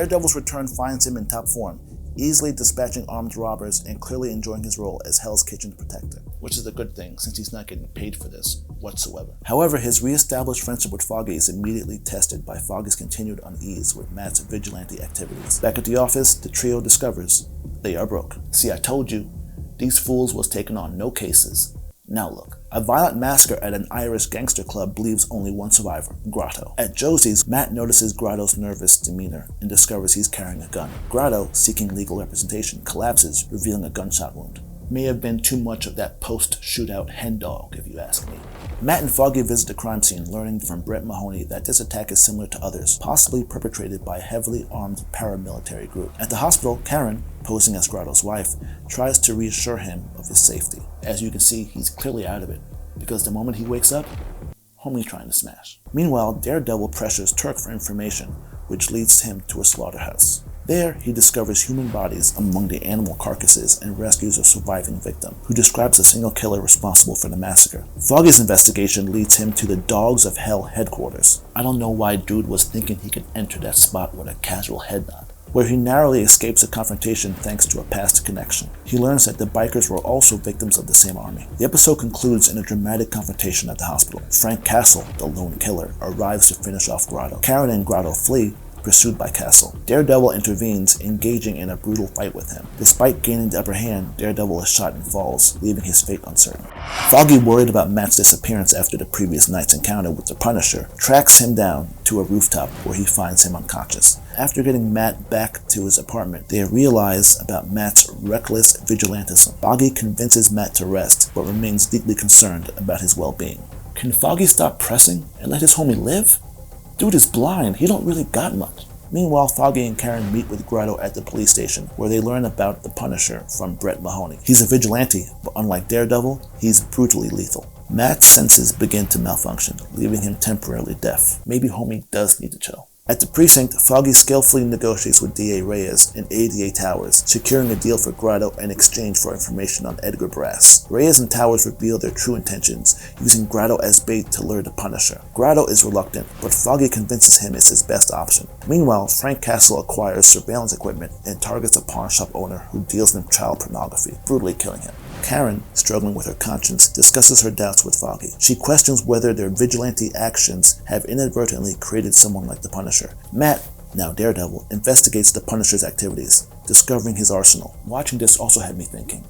Daredevil's return finds him in top form, easily dispatching armed robbers and clearly enjoying his role as Hell's Kitchen protector, which is a good thing since he's not getting paid for this whatsoever. However, his re-established friendship with Foggy is immediately tested by Foggy's continued unease with Matt's vigilante activities. Back at the office, the trio discovers they are broke. See, I told you, these fools was taking on no cases. Now look, a violent massacre at an Irish gangster club leaves only one survivor, Grotto. At Josie's, Matt notices Grotto's nervous demeanor and discovers he's carrying a gun. Grotto, seeking legal representation, collapses, revealing a gunshot wound. May have been too much of that post-shootout hen dog, if you ask me. Matt and Foggy visit the crime scene, learning from Brett Mahoney that this attack is similar to others, possibly perpetrated by a heavily armed paramilitary group. At the hospital, Karen, posing as Grotto's wife, tries to reassure him of his safety. As you can see, he's clearly out of it, because the moment he wakes up, homie's trying to smash. Meanwhile, Daredevil pressures Turk for information, which leads him to a slaughterhouse. There, he discovers human bodies among the animal carcasses and rescues a surviving victim, who describes a single killer responsible for the massacre. Foggy's investigation leads him to the Dogs of Hell headquarters. I don't know why dude was thinking he could enter that spot with a casual head nod, where he narrowly escapes a confrontation thanks to a past connection. He learns that the bikers were also victims of the same army. The episode concludes in a dramatic confrontation at the hospital. Frank Castle, the lone killer, arrives to finish off Grotto. Karen and Grotto flee, pursued by Castle. Daredevil intervenes, engaging in a brutal fight with him. Despite gaining the upper hand, Daredevil is shot and falls, leaving his fate uncertain. Foggy, worried about Matt's disappearance after the previous night's encounter with the Punisher, tracks him down to a rooftop where he finds him unconscious. After getting Matt back to his apartment, they realize about Matt's reckless vigilantism. Foggy convinces Matt to rest, but remains deeply concerned about his well-being. Can Foggy stop pressing and let his homie live? Dude is blind, he don't really got much. Meanwhile, Foggy and Karen meet with Grotto at the police station, where they learn about the Punisher from Brett Mahoney. He's a vigilante, but unlike Daredevil, he's brutally lethal. Matt's senses begin to malfunction, leaving him temporarily deaf. Maybe homie does need to chill. At the precinct, Foggy skillfully negotiates with DA Reyes and ADA Towers, securing a deal for Grotto in exchange for information on Edgar Brass. Reyes and Towers reveal their true intentions, using Grotto as bait to lure the Punisher. Grotto is reluctant, but Foggy convinces him it's his best option. Meanwhile, Frank Castle acquires surveillance equipment and targets a pawn shop owner who deals in child pornography, brutally killing him. Karen, struggling with her conscience, discusses her doubts with Foggy. She questions whether their vigilante actions have inadvertently created someone like the Punisher. Matt, now Daredevil, investigates the Punisher's activities, discovering his arsenal. Watching this also had me thinking,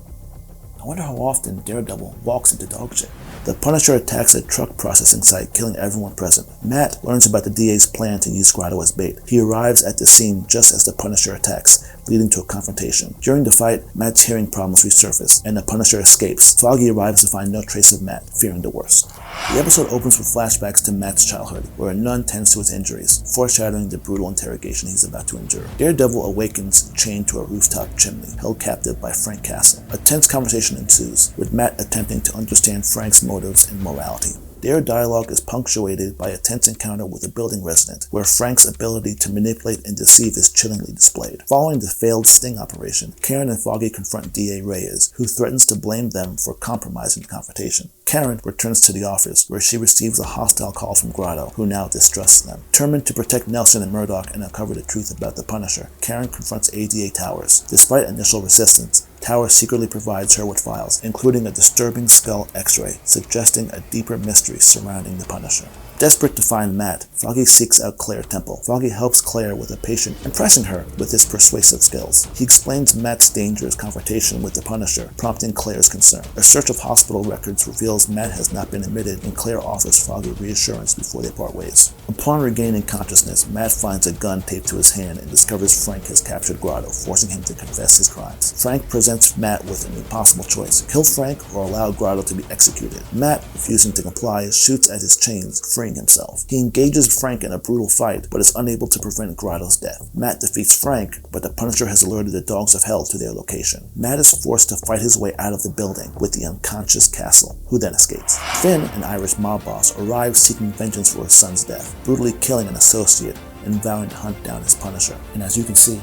I wonder how often Daredevil walks into dog shit. The Punisher attacks a truck processing site, killing everyone present. Matt learns about the DA's plan to use Grotto as bait. He arrives at the scene just as the Punisher attacks, leading to a confrontation. During the fight, Matt's hearing problems resurface, and the Punisher escapes. Foggy arrives to find no trace of Matt, fearing the worst. The episode opens with flashbacks to Matt's childhood, where a nun tends to his injuries, foreshadowing the brutal interrogation he's about to endure. Daredevil awakens, chained to a rooftop chimney, held captive by Frank Castle. A tense conversation ensues, with Matt attempting to understand Frank's motives and morality. Their dialogue is punctuated by a tense encounter with a building resident, where Frank's ability to manipulate and deceive is chillingly displayed. Following the failed sting operation, Karen and Foggy confront DA Reyes, who threatens to blame them for compromising the confrontation. Karen returns to the office, where she receives a hostile call from Grotto, who now distrusts them. Determined to protect Nelson and Murdock and uncover the truth about the Punisher, Karen confronts ADA Towers. Despite initial resistance, Towers secretly provides her with files, including a disturbing skull x-ray, suggesting a deeper mystery surrounding the Punisher. Desperate to find Matt, Foggy seeks out Claire Temple. Foggy helps Claire with a patient, impressing her with his persuasive skills. He explains Matt's dangerous confrontation with the Punisher, prompting Claire's concern. A search of hospital records reveals Matt has not been admitted, and Claire offers Foggy reassurance before they part ways. Upon regaining consciousness, Matt finds a gun taped to his hand and discovers Frank has captured Grotto, forcing him to confess his crimes. Frank presents Matt with an impossible choice: kill Frank or allow Grotto to be executed. Matt, refusing to comply, shoots at his chains, freeing himself. He engages Frank in a brutal fight, but is unable to prevent Grotto's death. Matt defeats Frank, but the Punisher has alerted the Dogs of Hell to their location. Matt is forced to fight his way out of the building with the unconscious Castle, who then escapes. Finn, an Irish mob boss, arrives seeking vengeance for his son's death, brutally killing an associate and vowing to hunt down his Punisher. And as you can see,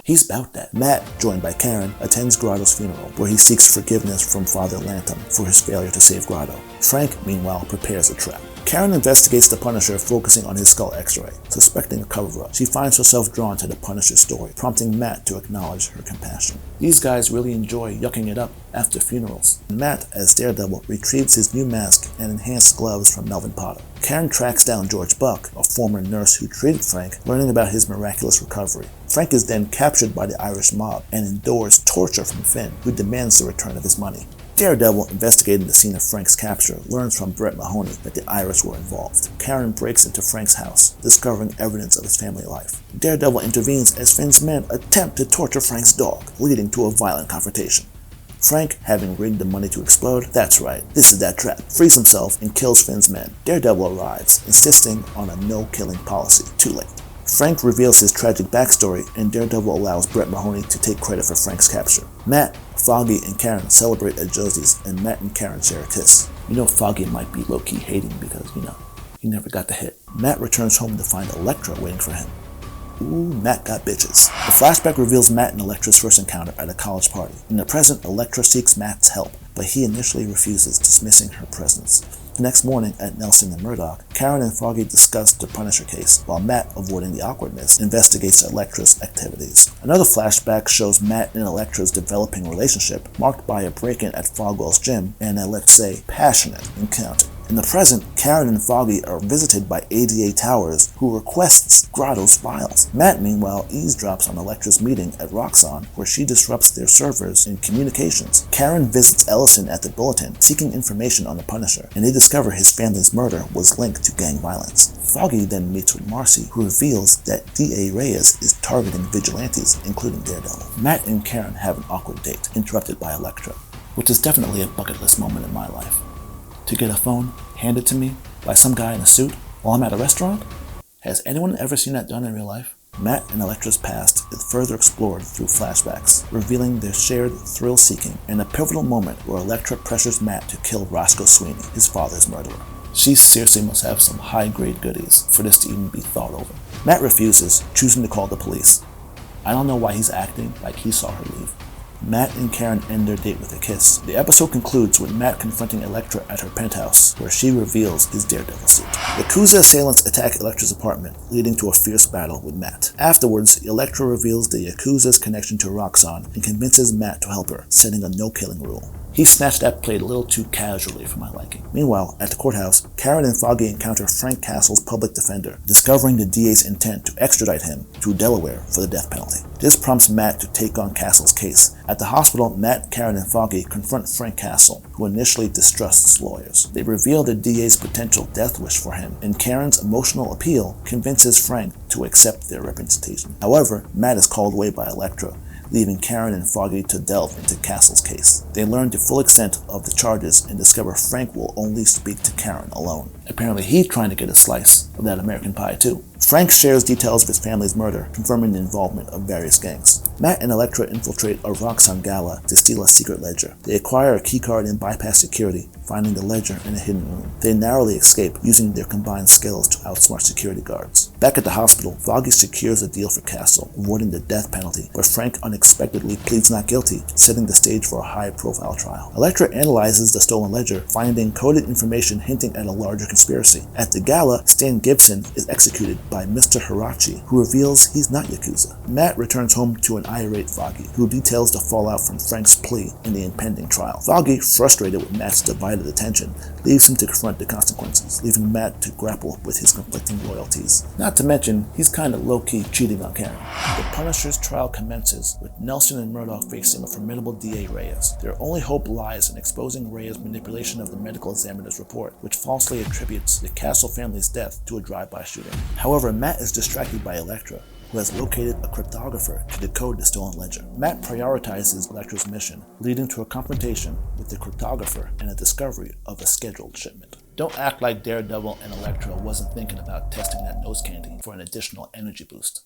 he's about that. Matt, joined by Karen, attends Grotto's funeral, where he seeks forgiveness from Father Lantham for his failure to save Grotto. Frank, meanwhile, prepares a trap. Karen investigates the Punisher, focusing on his skull x-ray. Suspecting a cover-up, she finds herself drawn to the Punisher's story, prompting Matt to acknowledge her compassion. These guys really enjoy yucking it up after funerals. Matt, as Daredevil, retrieves his new mask and enhanced gloves from Melvin Potter. Karen tracks down George Buck, a former nurse who treated Frank, learning about his miraculous recovery. Frank is then captured by the Irish mob and endures torture from Finn, who demands the return of his money. Daredevil, investigating the scene of Frank's capture, learns from Brett Mahoney that the Irish were involved. Karen breaks into Frank's house, discovering evidence of his family life. Daredevil intervenes as Finn's men attempt to torture Frank's dog, leading to a violent confrontation. Frank, having rigged the money to explode, that's right, this is that trap, frees himself and kills Finn's men. Daredevil arrives, insisting on a no-killing policy. Too late. Frank reveals his tragic backstory, and Daredevil allows Brett Mahoney to take credit for Frank's capture. Matt, Foggy, and Karen celebrate at Josie's, and Matt and Karen share a kiss. Foggy might be low-key hating because, he never got the hit. Matt returns home to find Elektra waiting for him. Ooh, Matt got bitches. The flashback reveals Matt and Elektra's first encounter at a college party. In the present, Elektra seeks Matt's help, but he initially refuses, dismissing her presence. The next morning at Nelson and Murdock, Karen and Foggy discuss the Punisher case, while Matt, avoiding the awkwardness, investigates Elektra's activities. Another flashback shows Matt and Elektra's developing relationship, marked by a break-in at Fogwell's gym and a, let's say, passionate encounter. In the present, Karen and Foggy are visited by ADA Towers, who requests Grotto's files. Matt, meanwhile, eavesdrops on Elektra's meeting at Roxxon, where she disrupts their servers and communications. Karen visits Ellison at the Bulletin, seeking information on the Punisher, and they discover his family's murder was linked to gang violence. Foggy then meets with Marcy, who reveals that D.A. Reyes is targeting vigilantes, including Daredevil. Matt and Karen have an awkward date, interrupted by Elektra, which is definitely a bucket list moment in my life. To get a phone handed to me by some guy in a suit while I'm at a restaurant? Has anyone ever seen that done in real life? Matt and Elektra's past is further explored through flashbacks, revealing their shared thrill-seeking and a pivotal moment where Elektra pressures Matt to kill Roscoe Sweeney, his father's murderer. She seriously must have some high-grade goodies for this to even be thought over. Matt refuses, choosing to call the police. I don't know why he's acting like he saw her leave. Matt and Karen end their date with a kiss. The episode concludes with Matt confronting Elektra at her penthouse, where she reveals his Daredevil suit. Yakuza assailants attack Elektra's apartment, leading to a fierce battle with Matt. Afterwards, Elektra reveals the Yakuza's connection to Roxxon and convinces Matt to help her, setting a no-killing rule. He snatched that plate a little too casually for my liking. Meanwhile, at the courthouse, Karen and Foggy encounter Frank Castle's public defender, discovering the DA's intent to extradite him to Delaware for the death penalty. This prompts Matt to take on Castle's case. At the hospital, Matt, Karen, and Foggy confront Frank Castle, who initially distrusts lawyers. They reveal the DA's potential death wish for him, and Karen's emotional appeal convinces Frank to accept their representation. However, Matt is called away by Elektra, leaving Karen and Foggy to delve into Castle's case. They learn the full extent of the charges and discover Frank will only speak to Karen alone. Apparently he's trying to get a slice of that American pie too. Frank shares details of his family's murder, confirming the involvement of various gangs. Matt and Elektra infiltrate a Roxxon gala to steal a secret ledger. They acquire a keycard and bypass security, finding the ledger in a hidden room. They narrowly escape, using their combined skills to outsmart security guards. Back at the hospital, Foggy secures a deal for Castle, avoiding the death penalty, but Frank unexpectedly pleads not guilty, setting the stage for a high-profile trial. Elektra analyzes the stolen ledger, finding coded information hinting at a larger conspiracy. At the gala, Stan Gibson is executed by Mr. Hirachi, who reveals he's not Yakuza. Matt returns home to an irate Foggy, who details the fallout from Frank's plea in the impending trial. Foggy, frustrated with Matt's divided attention, leaves him to confront the consequences, leaving Matt to grapple with his conflicting loyalties. Not to mention, he's kinda low-key cheating on Karen. The Punisher's trial commences with Nelson and Murdock facing a formidable DA Reyes. Their only hope lies in exposing Reyes' manipulation of the medical examiner's report, which falsely attributes the Castle family's death to a drive-by shooting. However, Matt is distracted by Elektra, who has located a cryptographer to decode the stolen ledger. Matt prioritizes Elektra's mission, leading to a confrontation with the cryptographer and a discovery of a scheduled shipment. Don't act like Daredevil and Elektra wasn't thinking about testing that nose candy for an additional energy boost.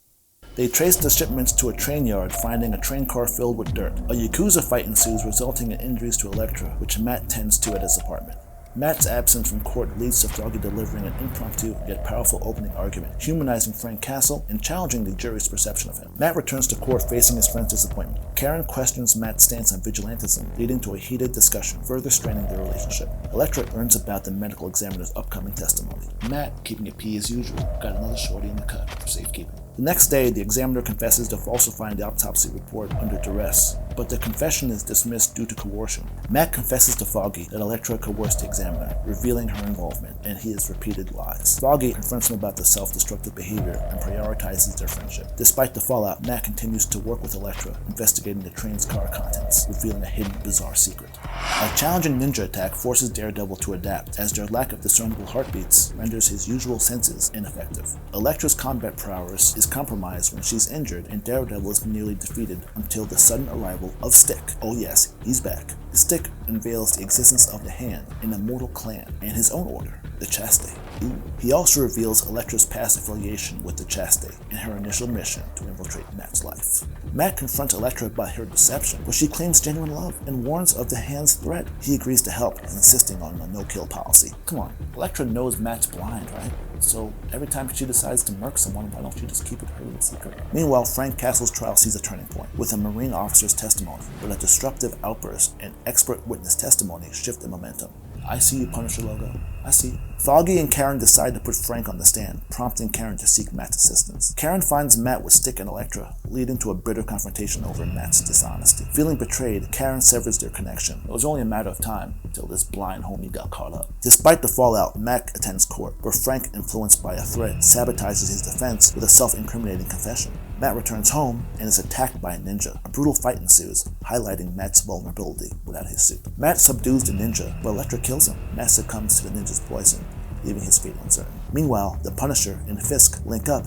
They trace the shipments to a train yard, finding a train car filled with dirt. A Yakuza fight ensues, resulting in injuries to Elektra, which Matt tends to at his apartment. Matt's absence from court leads to Foggy delivering an impromptu yet powerful opening argument, humanizing Frank Castle and challenging the jury's perception of him. Matt returns to court facing his friend's disappointment. Karen questions Matt's stance on vigilantism, leading to a heated discussion, further straining their relationship. Elektra learns about the medical examiner's upcoming testimony. Matt, keeping it P as usual, got another shorty in the cut for safekeeping. The next day, the examiner confesses to falsifying the autopsy report under duress, but the confession is dismissed due to coercion. Matt confesses to Foggy that Elektra coerced the examiner, revealing her involvement, and his repeated lies. Foggy confronts him about the self-destructive behavior and prioritizes their friendship. Despite the fallout, Matt continues to work with Elektra, investigating the train's car contents, revealing a hidden, bizarre secret. A challenging ninja attack forces Daredevil to adapt, as their lack of discernible heartbeats renders his usual senses ineffective. Elektra's combat prowess is compromised when she's injured, and Daredevil is nearly defeated until the sudden arrival of Stick. Oh yes, he's back. Stick unveils the existence of the Hand, an immortal clan, and his own order, the Chaste. Ooh. He also reveals Elektra's past affiliation with the Chaste and her initial mission to infiltrate Matt's life. Matt confronts Elektra about her deception, but she claims genuine love and warns of the Hand's threat. He agrees to help, insisting on a no-kill policy. Come on, Elektra knows Matt's blind, right? So every time she decides to murk someone, why don't you just keep it her in secret? Meanwhile, Frank Castle's trial sees a turning point, with a Marine officer's testimony, but a disruptive outburst and expert witness testimony shift the momentum. I see you, Punisher logo. I see. Foggy and Karen decide to put Frank on the stand, prompting Karen to seek Matt's assistance. Karen finds Matt with Stick and Elektra, leading to a bitter confrontation over Matt's dishonesty. Feeling betrayed, Karen severs their connection. It was only a matter of time until this blind homie got caught up. Despite the fallout, Matt attends court, where Frank, influenced by a threat, sabotages his defense with a self-incriminating confession. Matt returns home and is attacked by a ninja. A brutal fight ensues, highlighting Matt's vulnerability without his suit. Matt subdues the ninja, but Elektra kills him. Matt succumbs to the ninja's poison, leaving his fate uncertain. Meanwhile, the Punisher and Fisk link up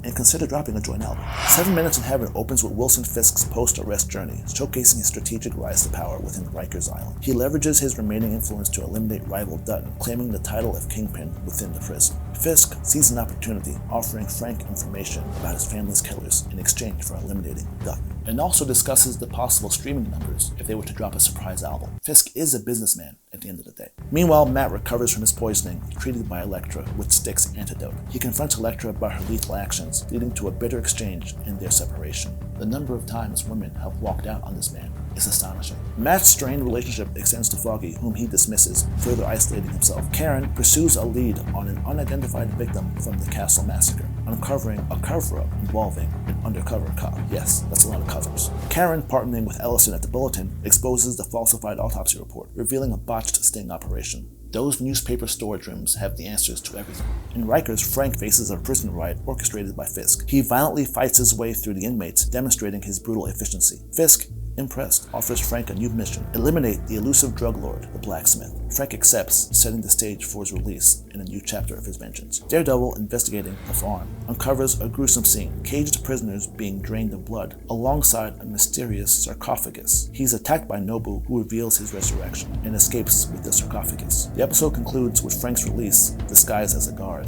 and consider dropping a joint album. 7 Minutes in Heaven opens with Wilson Fisk's post-arrest journey, showcasing his strategic rise to power within Rikers Island. He leverages his remaining influence to eliminate rival Dutton, claiming the title of Kingpin within the prison. Fisk sees an opportunity, offering Frank information about his family's killers in exchange for eliminating Dutton, and also discusses the possible streaming numbers if they were to drop a surprise album. Fisk is a businessman at the end of the day. Meanwhile, Matt recovers from his poisoning, treated by Elektra with Stick's antidote. He confronts Elektra about her lethal actions, leading to a bitter exchange in their separation. The number of times women have walked out on this man is astonishing. Matt's strained relationship extends to Foggy, whom he dismisses, further isolating himself. Karen pursues a lead on an unidentified victim from the Castle massacre, uncovering a cover-up involving an undercover cop. Yes, that's a lot of covers. Karen, partnering with Ellison at the Bulletin, exposes the falsified autopsy report, revealing a botched sting operation. Those newspaper storage rooms have the answers to everything. In Rikers, Frank faces a prison riot orchestrated by Fisk. He violently fights his way through the inmates, demonstrating his brutal efficiency. Fisk, impressed, offers Frank a new mission: eliminate the elusive drug lord, the blacksmith. Frank accepts, setting the stage for his release in a new chapter of his vengeance. Daredevil, investigating the farm, uncovers a gruesome scene: caged prisoners being drained of blood, alongside a mysterious sarcophagus. He's attacked by Nobu, who reveals his resurrection, and escapes with the sarcophagus. The episode concludes with Frank's release, disguised as a guard.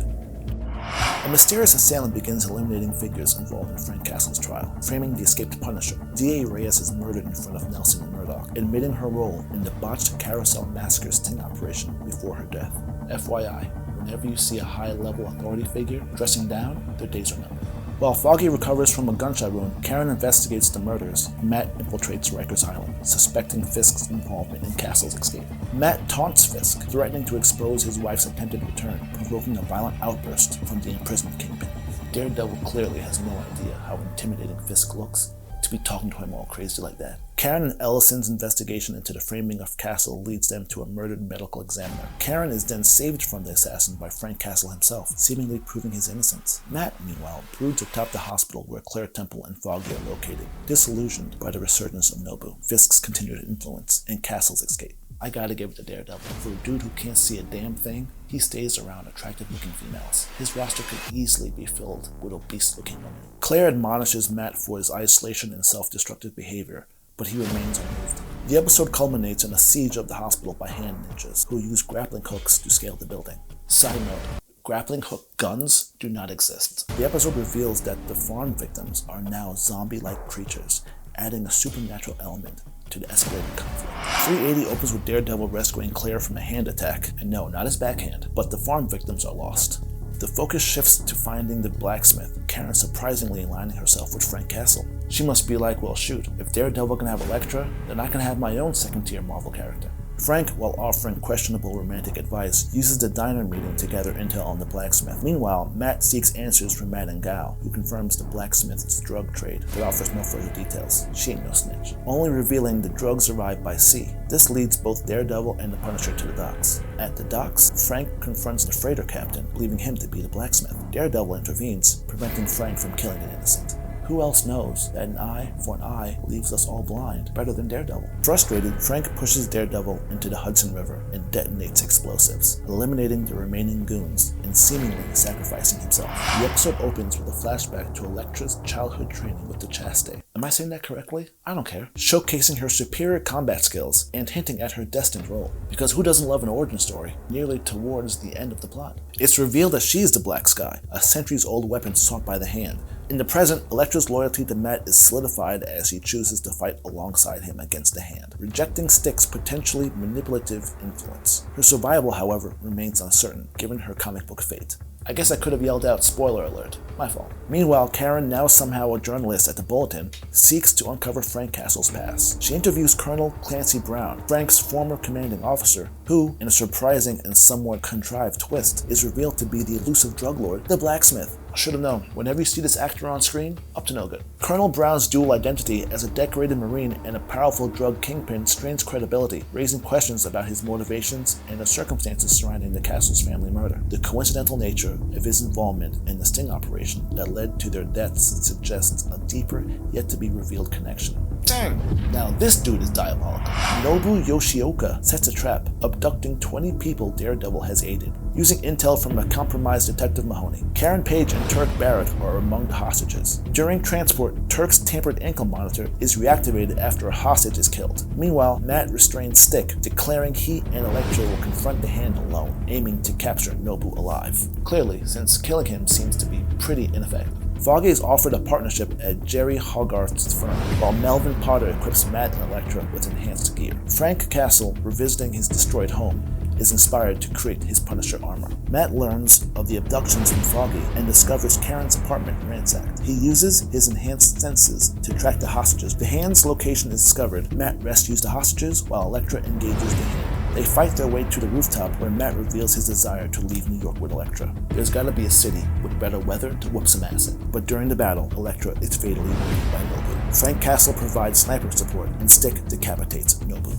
A mysterious assailant begins eliminating figures involved in Frank Castle's trial, framing the escaped Punisher. D.A. Reyes is murdered in front of Nelson and Murdock, admitting her role in the botched Carousel Massacre sting operation before her death. FYI, whenever you see a high-level authority figure dressing down, their days are numbered. While Foggy recovers from a gunshot wound, Karen investigates the murders. Matt infiltrates Rikers Island, suspecting Fisk's involvement in Castle's escape. Matt taunts Fisk, threatening to expose his wife's attempted return, provoking a violent outburst from the imprisoned Kingpin. Daredevil clearly has no idea how intimidating Fisk looks to be talking to him all crazy like that. Karen and Ellison's investigation into the framing of Castle leads them to a murdered medical examiner. Karen is then saved from the assassin by Frank Castle himself, seemingly proving his innocence. Matt, meanwhile, broods atop the hospital where Claire Temple and Foggy are located, disillusioned by the resurgence of Nobu, Fisk's continued influence, and Castle's escape. I gotta give it to Daredevil. For a dude who can't see a damn thing, he stays around attractive-looking females. His roster could easily be filled with obese-looking women. Claire admonishes Matt for his isolation and self-destructive behavior, but he remains unmoved. The episode culminates in a siege of the hospital by hand ninjas, who use grappling hooks to scale the building. Side note, grappling hook guns do not exist. The episode reveals that the farm victims are now zombie-like creatures, adding a supernatural element to the escalating conflict. 380 opens with Daredevil rescuing Claire from a hand attack, and no, not his backhand, but the farm victims are lost. The focus shifts to finding the blacksmith, Karen surprisingly aligning herself with Frank Castle. She must be like, well shoot, if Daredevil can have Elektra, then I can have my own second-tier Marvel character. Frank, while offering questionable romantic advice, uses the diner meeting to gather intel on the blacksmith. Meanwhile, Matt seeks answers from Matt and Gal, who confirms the blacksmith's drug trade, but offers no further details. She ain't no snitch. Only revealing the drugs arrived by sea. This leads both Daredevil and the Punisher to the docks. At the docks, Frank confronts the freighter captain, believing him to be the blacksmith. Daredevil intervenes, preventing Frank from killing an innocent. Who else knows that an eye for an eye leaves us all blind better than Daredevil? Frustrated, Frank pushes Daredevil into the Hudson River and detonates explosives, eliminating the remaining goons and seemingly sacrificing himself. The episode opens with a flashback to Elektra's childhood training with the Chaste. Am I saying that correctly? I don't care. Showcasing her superior combat skills and hinting at her destined role. Because who doesn't love an origin story, nearly towards the end of the plot? It's revealed that she's the Black Sky, a centuries-old weapon sought by the Hand. In the present, Elektra's loyalty to Matt is solidified as she chooses to fight alongside him against the Hand, rejecting Stick's potentially manipulative influence. Her survival, however, remains uncertain, given her comic book fate. I guess I could have yelled out spoiler alert. My fault. Meanwhile, Karen, now somehow a journalist at the Bulletin, seeks to uncover Frank Castle's past. She interviews Colonel Clancy Brown, Frank's former commanding officer, who, in a surprising and somewhat contrived twist, is revealed to be the elusive drug lord, the blacksmith. I should have known. Whenever you see this actor on screen, up to no good. Colonel Brown's dual identity as a decorated Marine and a powerful drug kingpin strains credibility, raising questions about his motivations and the circumstances surrounding the Castle's family murder. The coincidental nature of his involvement in the sting operation that led to their deaths suggests a deeper, yet to be revealed connection. Dang! Now this dude is diabolical. Nobu Yoshioka sets a trap, abducting 20 people Daredevil has aided, using intel from a compromised Detective Mahoney. Karen Page and Turk Barrett are among the hostages. During transport, Turk's tampered ankle monitor is reactivated after a hostage is killed. Meanwhile, Matt restrains Stick, declaring he and Elektra will confront the Hand alone, aiming to capture Nobu alive. Clearly, since killing him seems to be pretty ineffective. Foggy is offered a partnership at Jerry Hogarth's firm, while Melvin Potter equips Matt and Elektra with enhanced gear. Frank Castle, revisiting his destroyed home, is inspired to create his Punisher armor. Matt learns of the abductions from Foggy and discovers Karen's apartment ransacked. He uses his enhanced senses to track the hostages. The Hand's location is discovered. Matt rescues the hostages while Elektra engages the Hand. They fight their way to the rooftop where Matt reveals his desire to leave New York with Elektra. There's gotta be a city with better weather to whoop some ass in. But during the battle, Elektra is fatally wounded by Nobu. Frank Castle provides sniper support and Stick decapitates Nobu.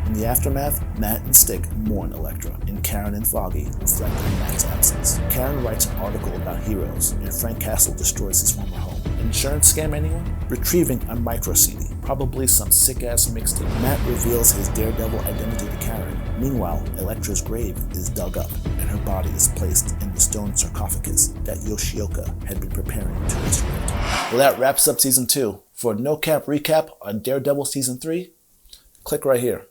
In the aftermath, Matt and Stick mourn Elektra, and Karen and Foggy reflect on Matt's absence. Karen writes an article about heroes, and Frank Castle destroys his former home. Insurance scam anyone? Retrieving a micro CD, probably some sick-ass mixtape. Matt reveals his Daredevil identity to Karen. Meanwhile, Elektra's grave is dug up, and her body is placed in the stone sarcophagus that Yoshioka had been preparing to resurrect. Well, that wraps up Season 2. For a no-cap recap on Daredevil Season 3, click right here.